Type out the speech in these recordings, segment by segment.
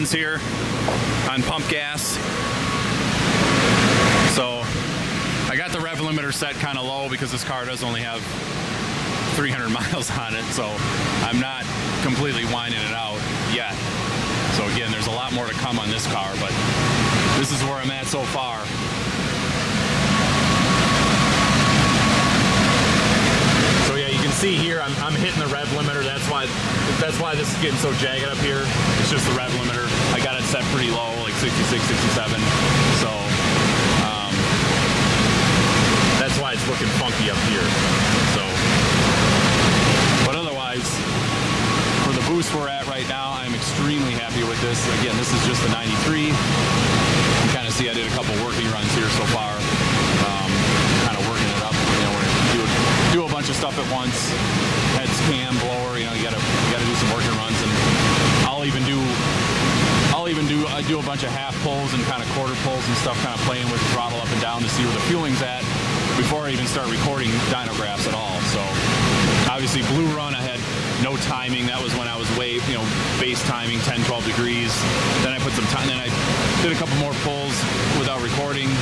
runs here on pump gas. So I got the rev limiter set kind of low because this car does only have 300 miles on it, so I'm not completely whining it out yet. So again, there's a lot more to come on this car, but this is where I'm at so far. So yeah, you can see here I'm hitting the rev limiter. That's why this is getting so jagged up here. It's just the rev limiter. I got it set pretty low, like 66, 67. So that's why it's looking funky up here. So, but otherwise, for the boost we're at right now, I'm extremely happy with this. Again, this is just the 93. You kind of see I did a couple working runs here so far. Kind of working it up. You know, we're gonna do a bunch of stuff at once. Heads, cam, blower. You know, you gotta do some working runs, and I do a bunch of half pulls and kind of quarter pulls and stuff, kind of playing with the throttle up and down to see where the fueling's at before I even start recording dyno graphs at all. So obviously blue run, I had no timing. That was when I was way, you know, base timing 10, 12 degrees. Then I put some time, then I did a couple more pulls without recording,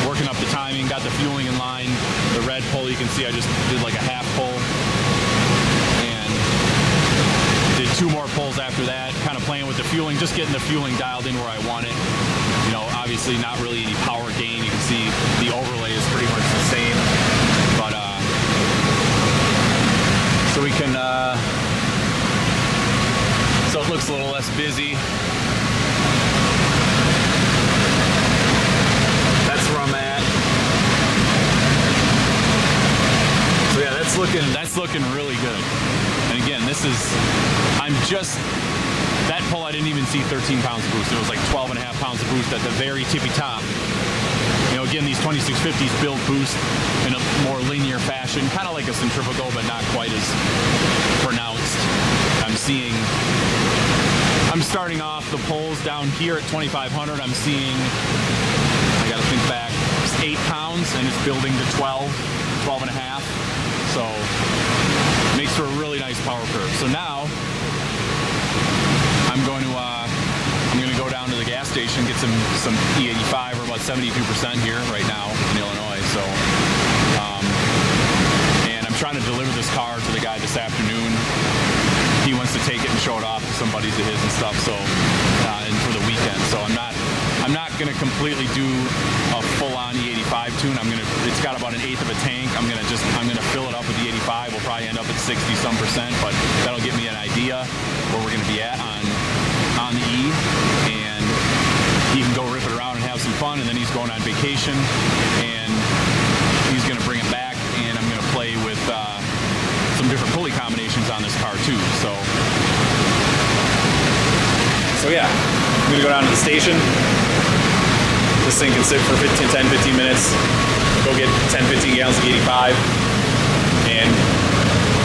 working up the timing, got the fueling in line. The red pull, you can see I just did like a half pull and did 2 more pulls after that, kind of playing with the fueling, just getting the fueling dialed in where I want it. You know, obviously not really any power gain. You can see the overlay is pretty much the same, but so we can so it looks a little less busy. That's where I'm at. So yeah, that's looking really good. And again, this is, that pull I didn't even see 13 pounds of boost. It was like 12 and a half pounds of boost at the very tippy top. You know, again, these 2650s build boost in a more linear fashion, kind of like a centrifugal, but not quite as pronounced. I'm starting off the pulls down here at 2500. I'm seeing, I gotta think back, it's 8 pounds and it's building to 12 and a half. So makes for a really nice power curve. So now I'm going to go down to the gas station, get some E85, or about 72% here right now in Illinois. So and I'm trying to deliver this car to the guy this afternoon. He wants to take it and show it off to some buddies of his and stuff. So and for the weekend. So I'm not going to completely do a full-on E85 tune. It's got about 1/8 of a tank. I'm gonna fill it up with the 85. We'll probably end up at 60-some%, but that'll give me an idea where we're gonna be at on the E, and he can go rip it around and have some fun. And then he's going on vacation, and he's gonna bring it back, and I'm gonna play with some different pulley combinations on this car too. So yeah, I'm gonna go down to the station. This thing can sit for 10-15 minutes. Go get 10-15 gallons of 85 and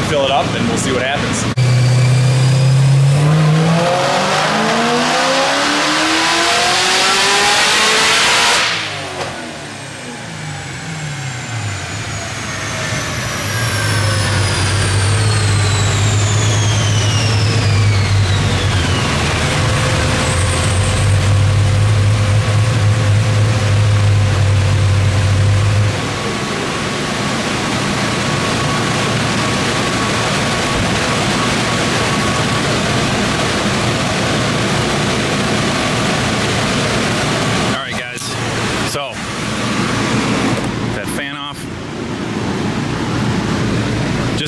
fill it up, and we'll see what happens.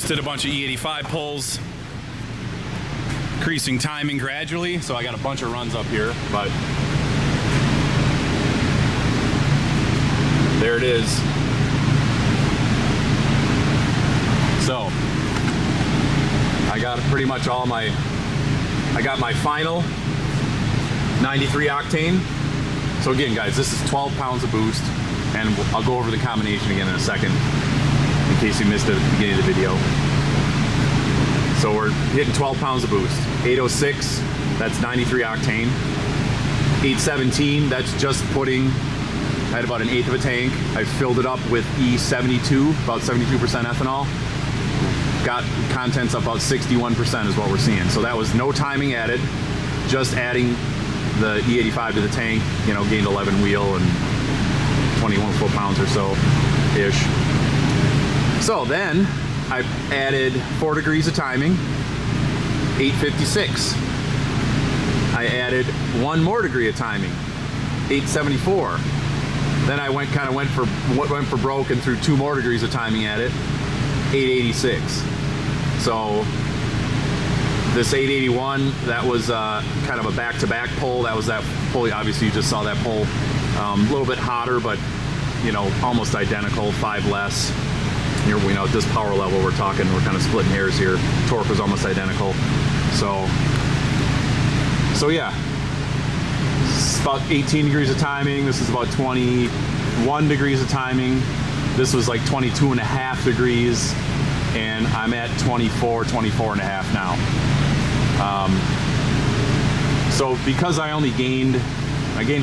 Did a bunch of E85 pulls, increasing timing gradually. So I got a bunch of runs up here, but there it is. So I got pretty much all I got my final 93 octane. So again, guys, this is 12 pounds of boost, and I'll go over the combination again in a second, in case you missed it at the beginning of the video. So we're hitting 12 pounds of boost. 806, that's 93 octane. 817, that's just putting, I had about 1/8 of a tank. I filled it up with E72, about 72% ethanol. Got contents up about 61% is what we're seeing. So that was no timing added, just adding the E85 to the tank, you know, gained 11 wheel and 21 foot-pounds or so ish. So then I added 4 degrees of timing, 856. I added 1 more degree of timing, 874. Then I went for broke and threw 2 more degrees of timing at it, 886. So this 881, that was kind of a back-to-back pull. That was that pulley. Obviously, you just saw that pull. A little bit hotter, but you know, almost identical. 5 less. Here, you know, at this power level, we're kind of splitting hairs here. Torque was almost identical. So yeah, it's about 18 degrees of timing. This is about 21 degrees of timing. This was like 22 and a half degrees, and I'm at 24 and a half now. So because I gained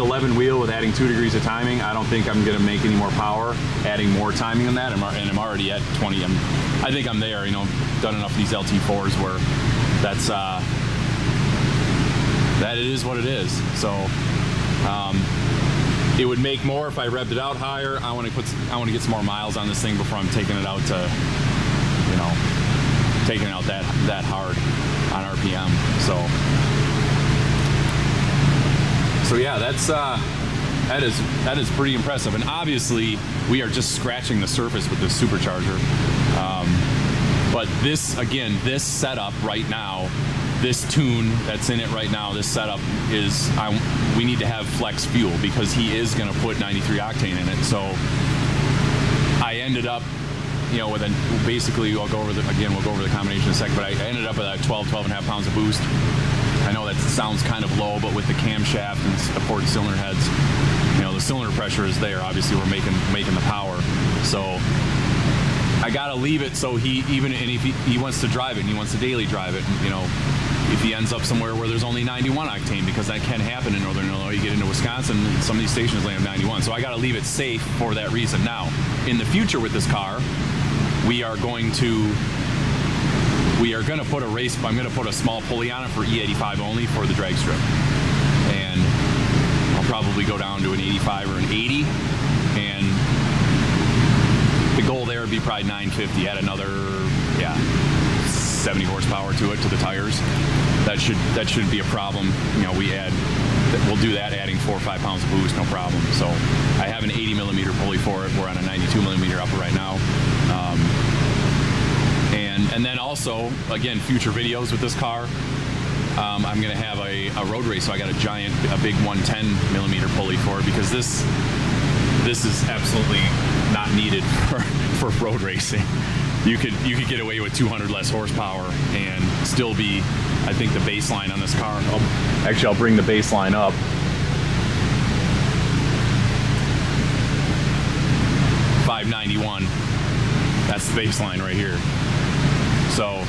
11 wheel with adding 2 degrees of timing, I don't think I'm gonna make any more power adding more timing than that, and I'm already at 20. I think I'm there, you know, done enough of these LT4s where that's that it is what it is. So it would make more if I revved it out higher. I want to get some more miles on this thing before I'm taking it out to, you know, taking it out that hard on RPM. So yeah, that is pretty impressive. And obviously we are just scratching the surface with this supercharger. But this, again, this setup right now, this tune that's in it right now, this setup is, we need to have flex fuel because he is going to put 93 octane in it. So I ended up, you know, basically, we'll go over the combination in a second, but I ended up with like 12 and a half pounds of boost. I know that sounds kind of low, but with the camshaft and supported cylinder heads, you know, the cylinder pressure is there. Obviously, we're making the power. So I gotta leave it so if he wants to drive it and he wants to daily drive it, you know, if he ends up somewhere where there's only 91 octane, because that can happen in Northern Illinois. You get into Wisconsin, some of these stations only have 91. So I gotta leave it safe for that reason. Now, in the future with this car, we are going to put I'm going to put a small pulley on it for E85 only for the drag strip. And I'll probably go down to an 85 or an 80. And the goal there would be probably 950, add another, 70 horsepower to it, to the tires. That shouldn't be a problem. You know, we'll do that, adding 4 or 5 pounds of boost, no problem. So I have an 80 millimeter pulley for it. We're on a 92 millimeter upper right now. And then also, again, future videos with this car, I'm going to have a road race. So I got a big 110 millimeter pulley for it, because this is absolutely not needed for road racing. You could get away with 200 less horsepower and still be, I think, the baseline on this car. I'll bring the baseline up. $591. That's the baseline right here. So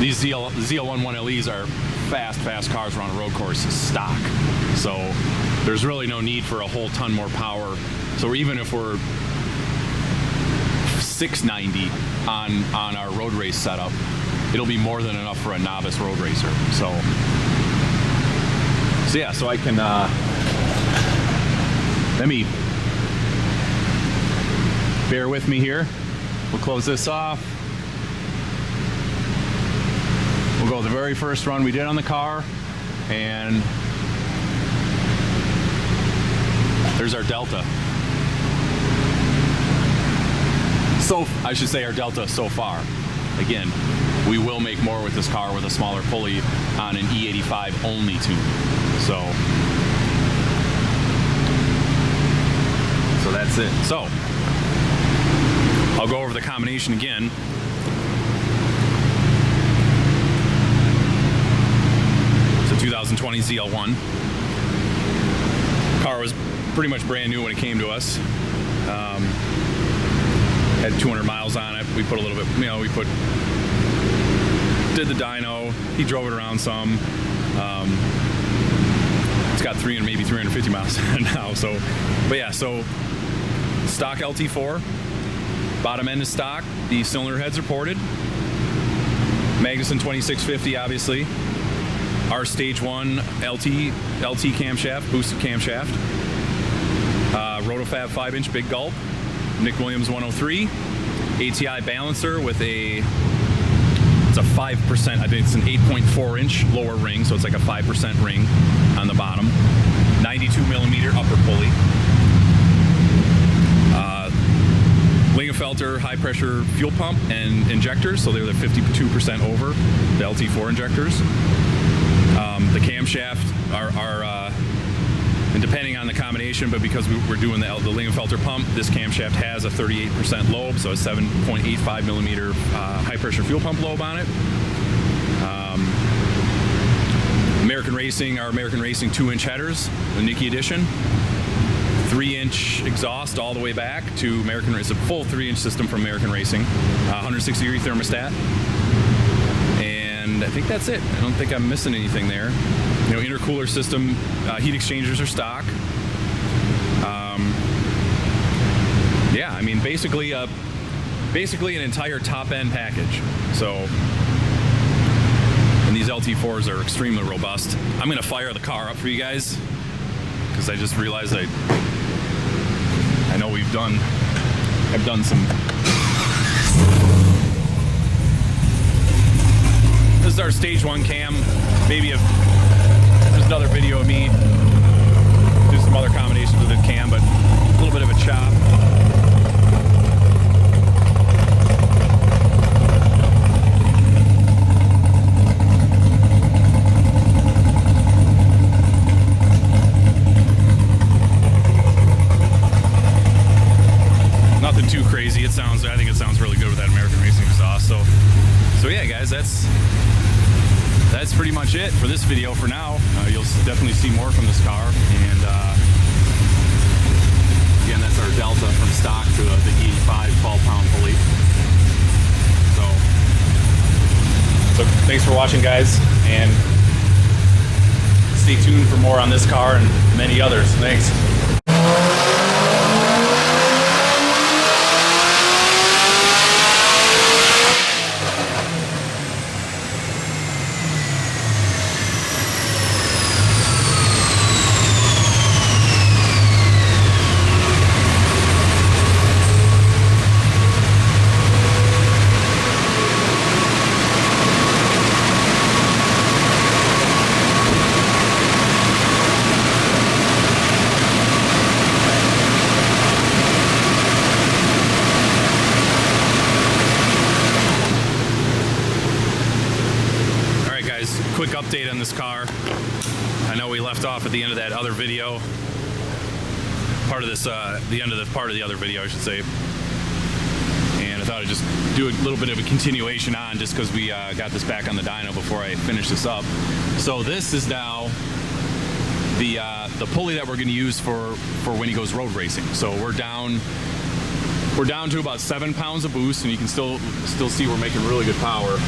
these ZL1 1LEs are fast cars around a road course, stock. So there's really no need for a whole ton more power. So even if we're 690 on our road race setup, it'll be more than enough for a novice road racer. So yeah, so I can let me bear with me here. We'll close this off. We'll go the very first run we did on the car, and there's our delta. So I should say our delta so far. Again, we will make more with this car with a smaller pulley on an E85 only tune. So that's it. So I'll go over the combination again. It's a 2020 ZL1. Car was pretty much brand new when it came to us. Had 200 miles on it. We put a little bit, you know, did the dyno. He drove it around some. It's got maybe 350 miles on it now. So, but yeah, so stock LT4. Bottom end is stock. The cylinder heads are ported. Magnuson 2650, obviously. our Stage 1 LT camshaft, boosted camshaft. Roto-Fab 5-inch big gulp. Nick Williams 103. ATI balancer with it's a 5%, I think it's an 8.4 inch lower ring, so it's like a 5% ring on the bottom. 92 millimeter upper pulley. Lingenfelter high pressure fuel pump and injectors, so they're the 52% over the LT4 injectors. The camshaft are and depending on the combination, but because we're doing the Lingenfelter pump, this camshaft has a 38% lobe, so a 7.85 millimeter high pressure fuel pump lobe on it. Our American Racing 2-inch headers, the Nickey edition. 3-inch exhaust all the way back to American Racing. It's a full 3-inch system from American Racing. 160-degree thermostat. And I think that's it. I don't think I'm missing anything there. You know, intercooler system, heat exchangers are stock. Yeah, I mean, basically an entire top-end package. So, and these LT4s are extremely robust. I'm gonna fire the car up for you guys because I just realized I know I've done some. This is our Stage 1 cam. Maybe if there's another video of me do some other combinations with the cam, but a little bit of a chop. Nothing too crazy. I think it sounds really good with that American Racing exhaust. So yeah, guys, that's pretty much it for this video for now. You'll definitely see more from this car. And again, that's our Delta from stock to the E85 12-pound pulley. So thanks for watching, guys, and stay tuned for more on this car and many others. Thanks. Quick update on this car. I know we left off at the end of that other video. Part of this, the end of the other video, I should say. And I thought I'd just do a little bit of a continuation on, just because we got this back on the dyno before I finish this up. So this is now the pulley that we're going to use for when he goes road racing. So we're down to about 7 pounds of boost, and you can still see we're making really good power.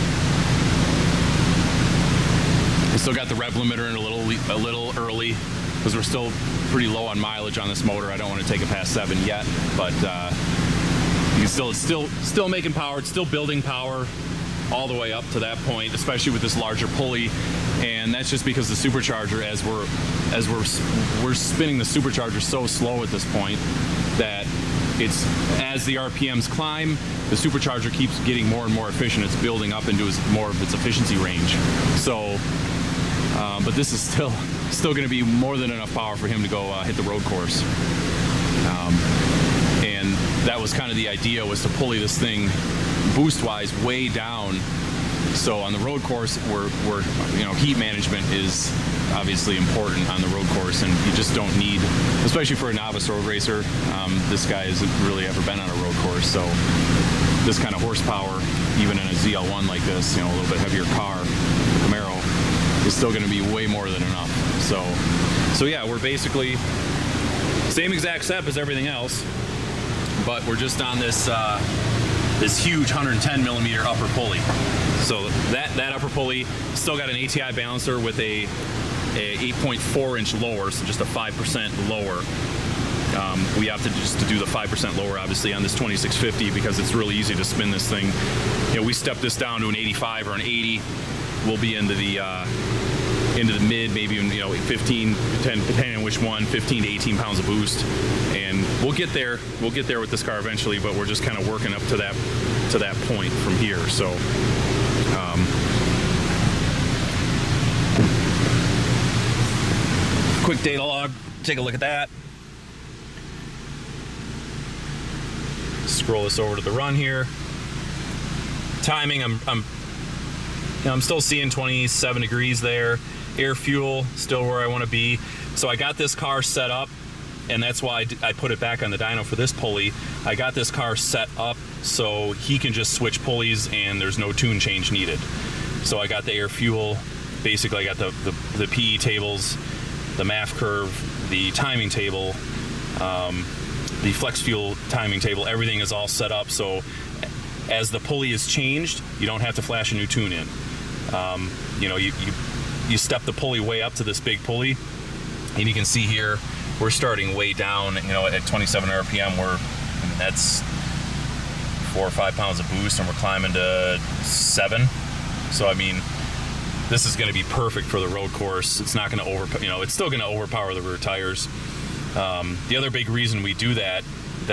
We still got the rev limiter in a little early because we're still pretty low on mileage on this motor. I don't want to take it past 7 yet, but you can still making power. It's still building power all the way up to that point, especially with this larger pulley. And that's just because the supercharger, as we're spinning the supercharger so slow at this point that it's, as the RPMs climb, the supercharger keeps getting more and more efficient. It's building up into more of its efficiency range. So, but this is still going to be more than enough power for him to go hit the road course. And that was kind of the idea, was to pulley this thing boost-wise way down. So on the road course, we're heat management is obviously important on the road course, and you just don't need, especially for a novice road racer. This guy hasn't really ever been on a road course, so this kind of horsepower, even in a ZL1 like this, a little bit heavier car, Camaro, is still going to be way more than enough. So yeah, we're basically same exact step as everything else, but we're just on this this huge 110 millimeter upper pulley. So that upper pulley still got an ATI balancer with a 8.4 inch lower, so just a 5% lower. We opted just to do the 5% lower, obviously, on this 2650 because it's really easy to spin this thing. We step this down to an 85 or an 80, we'll be into the into the mid, maybe even 15, 10, depending on which one, 15 to 18 pounds of boost. And we'll get there. We'll get there with this car eventually, but we're just kind of working up to that point from here. So. Quick data log. Take a look at that. Scroll this over to the run here. Timing, I'm still seeing 27 degrees there. Air fuel, still where I want to be. So I got this car set up, and that's why I put it back on the dyno for this pulley. I got this car set up so he can just switch pulleys and there's no tune change needed. So I got the air fuel, basically I got the PE tables, the MAF curve, the timing table, the flex fuel timing table, everything is all set up so as the pulley is changed, you don't have to flash a new tune in. You step the pulley way up to this big pulley, and you can see here we're starting way down. At 27 RPM, that's 4 or 5 pounds of boost, and we're climbing to 7. So I mean, this is going to be perfect for the road course. It's not going to it's still going to overpower the rear tires. The other big reason we do that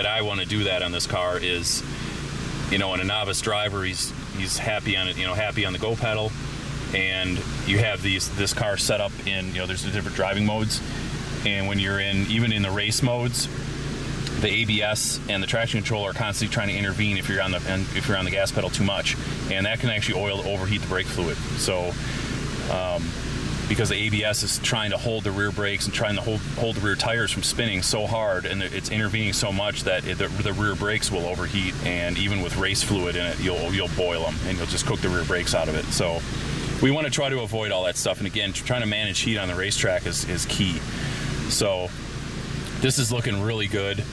I want to do that on this car is, in a novice driver, he's happy on it, happy on the go pedal, and you have this car set up in, there's the different driving modes, and when you're even in the race modes, the ABS and the traction control are constantly trying to intervene if you're on the gas pedal too much, and that can actually overheat the brake fluid. So because the ABS is trying to hold the rear brakes and trying to hold the rear tires from spinning so hard, and it's intervening so much that the rear brakes will overheat, and even with race fluid in it, you'll boil them and you'll just cook the rear brakes out of it. So we want to try to avoid all that stuff, and again, trying to manage heat on the racetrack is key. So this is looking really good.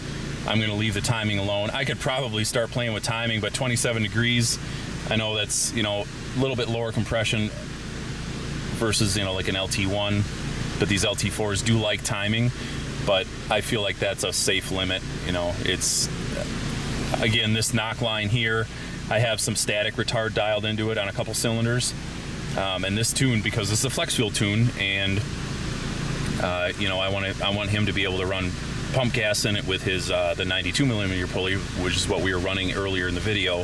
I'm going to leave the timing alone. I could probably start playing with timing, but 27 degrees, I know that's a little bit lower compression versus like an LT1, but these LT4s do like timing, but I feel like that's a safe limit. It's, again, this knock line here, I have some static retard dialed into it on a couple cylinders, and this tune, because this is a flex fuel tune, and I want him to be able to run pump gas in it with his the 92 millimeter pulley, which is what we were running earlier in the video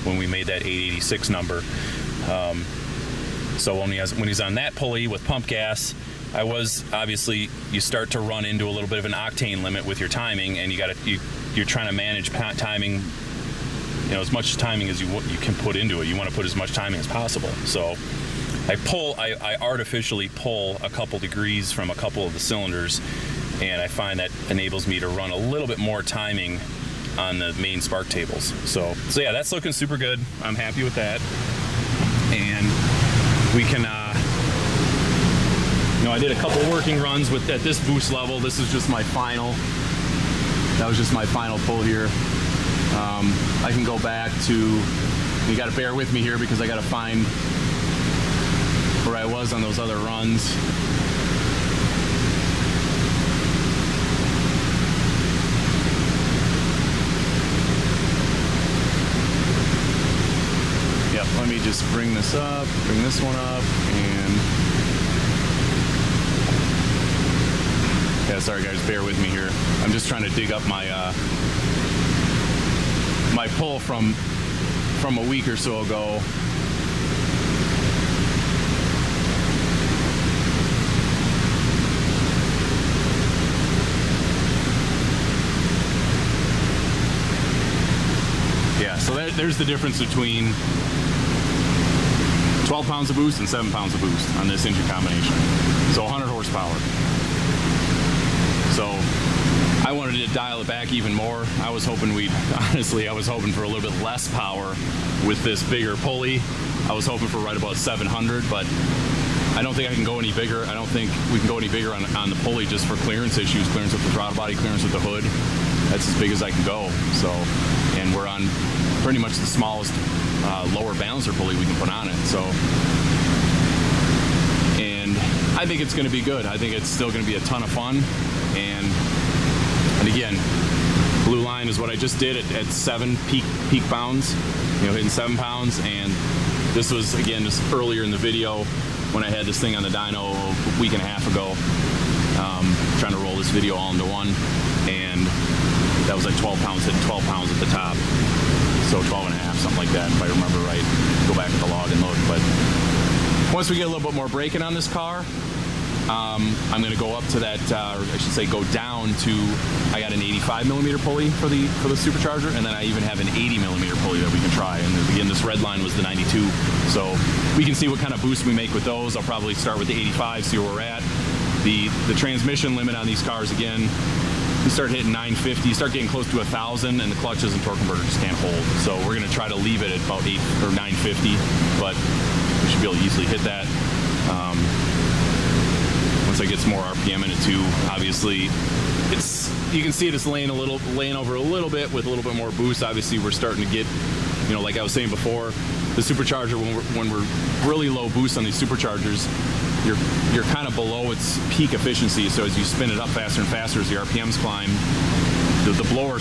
when we made that 886 number. So when he's on that pulley with pump gas, obviously you start to run into a little bit of an octane limit with your timing, and you're trying to manage timing, as much timing as you can put into it. You want to put as much timing as possible. So I artificially pull a couple degrees from a couple of the cylinders, and I find that enables me to run a little bit more timing on the main spark tables. So yeah, that's looking super good. I'm happy with that. And we can, I did a couple working runs at this boost level. This is just my final. That was just my final pull here. I can go back to, you got to bear with me here because I got to find where I was on those other runs. Yep, let me just bring this up, bring this one up, and yeah, sorry guys, bear with me here. I'm just trying to dig up my my pull from a week or so ago. Yeah, so there's the difference between 12 pounds of boost and 7 pounds of boost on this engine combination. So 100 horsepower. So I wanted to dial it back even more. I was hoping for a little bit less power with this bigger pulley. I was hoping for right about 700, but I don't think I can go any bigger. I don't think we can go any bigger on the pulley just for clearance issues, clearance with the throttle body, clearance with the hood. That's as big as I can go. So, and we're on pretty much the smallest lower balancer pulley we can put on it. So, and I think it's going to be good. I think it's still going to be a ton of fun. And again, blue line is what I just did at 7 peak pounds, hitting 7 pounds. And this was, again, just earlier in the video, when I had this thing on the dyno a week and a half ago, trying to roll this video all into one, and that was like 12 pounds, hitting 12 pounds at the top. So 12 and a half, something like that, if I remember right. Go back at the log and look. But once we get a little bit more braking on this car, I'm going to go up to that, or I should say go down to, I got an 85 millimeter pulley for the supercharger, and then I even have an 80 millimeter pulley that we can try. And again, this red line was the 92, so we can see what kind of boost we make with those. I'll probably start with the 85, see where we're at. The transmission limit on these cars, again, you start hitting 950, you start getting close to 1,000, and the clutches and torque converter just can't hold. So we're going to try to leave it at about 8 or 950, but we should be able to easily hit that. Once I get some more RPM in it too, obviously, you can see it's laying over a little bit with a little bit more boost. Obviously, we're starting to get, you know, like I was saying before, the supercharger, when we're really low boost on these superchargers, you're kind of below its peak efficiency. So as you spin it up faster and faster, as the RPMs climb, the blower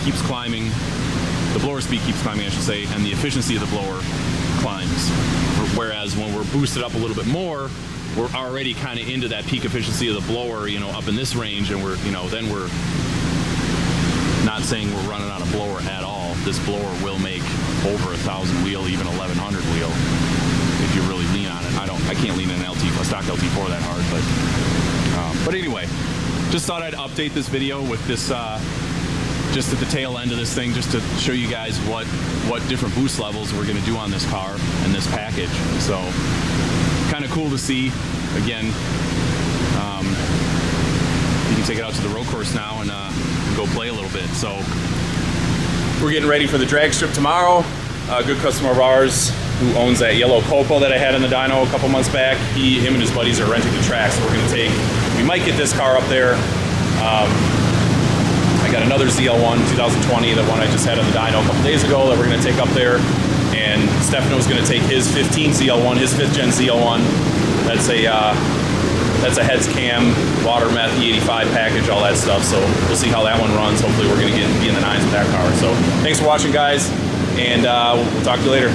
keeps climbing. The blower speed keeps climbing, I should say, and the efficiency of the blower climbs. Whereas when we're boosted up a little bit more, we're already kind of into that peak efficiency of the blower, you know, up in this range, and then we're not saying we're running on a blower at all. This blower will make over 1,000 wheel, even 1,100 wheel, if you really lean on it. I can't lean in a stock LT4 that hard, but anyway, just thought I'd update this video with this, just at the tail end of this thing, just to show you guys what different boost levels we're going to do on this car and this package. So kind of cool to see. Again, you can take it out to the road course now and go play a little bit. So we're getting ready for the drag strip tomorrow. A good customer of ours who owns that yellow Copo that I had in the dyno a couple months back, him and his buddies are renting the track, so we might get this car up there. I got another ZL1 2020, the one I just had on the dyno a couple days ago, that we're going to take up there. And Stefano's going to take his 15 ZL1, his 5th gen ZL1. That's a heads cam, water meth, E85 package, all that stuff. So we'll see how that one runs. Hopefully we're going to be in the 9s with that car. So thanks for watching, guys, and we'll talk to you later.